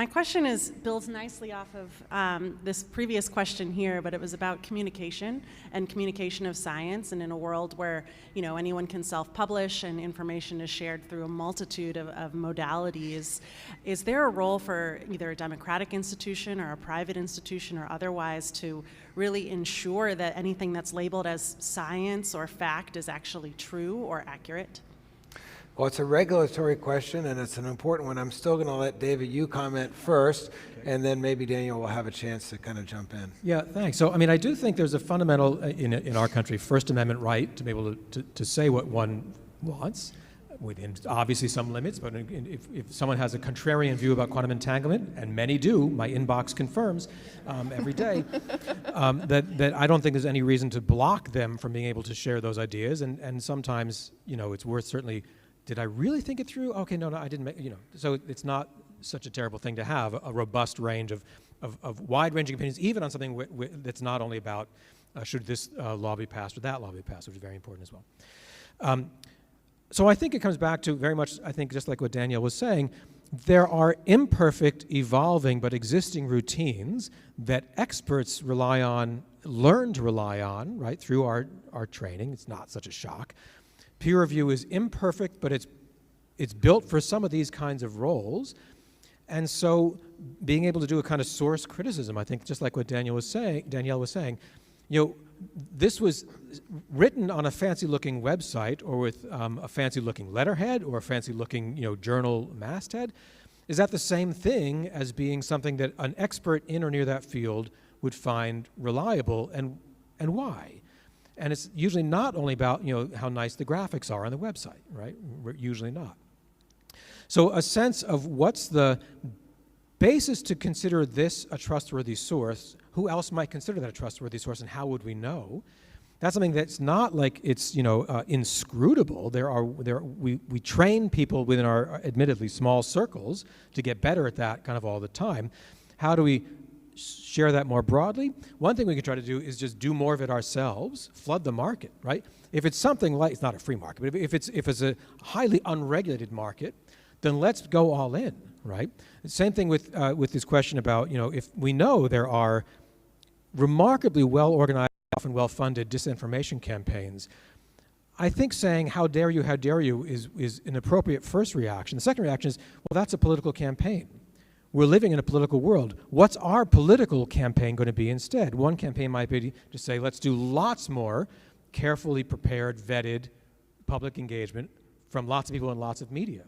My question builds nicely off of this previous question here, but it was about communication and communication of science. And in a world where anyone can self-publish and information is shared through a multitude of modalities, is there a role for either a democratic institution or a private institution or otherwise to really ensure that anything that's labeled as science or fact is actually true or accurate? Well, it's a regulatory question, and it's an important one. I'm still going to let David, you comment first, and then maybe Daniel will have a chance to kind of jump in. Yeah, thanks. So, I do think there's a fundamental, in our country, First Amendment right to be able to say what one wants, within obviously some limits, but if someone has a contrarian view about quantum entanglement, and many do, my inbox confirms every day, that I don't think there's any reason to block them from being able to share those ideas, and sometimes, it's worth certainly, did I really think it through? Okay, no, I didn't so it's not such a terrible thing to have a robust range of wide-ranging opinions, even on something that's not only about should this law be passed or that law be passed, which is very important as well. So I think it comes back to very much, I think, just like what Danielle was saying, there are imperfect, evolving, but existing routines that experts learn to rely on, right, through our training. It's not such a shock. Peer review is imperfect, but it's built for some of these kinds of roles. And so being able to do a kind of source criticism, I think, just like what Danielle was saying, this was written on a fancy-looking website or with a fancy-looking letterhead or a fancy-looking, journal masthead. Is that the same thing as being something that an expert in or near that field would find reliable, and why? And it's usually not only about, how nice the graphics are on the website, right? Usually not. So a sense of what's the basis to consider this a trustworthy source, who else might consider that a trustworthy source, and how would we know? That's something that's not like it's, inscrutable. We train people within our admittedly small circles to get better at that kind of all the time. How do we share that more broadly? One thing we can try to do is just do more of it ourselves, flood the market, right? If it's something like, it's not a free market, but if it's a highly unregulated market, then let's go all in, right? Same thing with this question about, if we know there are remarkably well-organized, often well-funded disinformation campaigns, I think saying, how dare you, is an appropriate first reaction. The second reaction is, well, that's a political campaign. We're living in a political world. What's our political campaign going to be instead? One campaign might be to say, let's do lots more carefully prepared, vetted public engagement from lots of people and lots of media.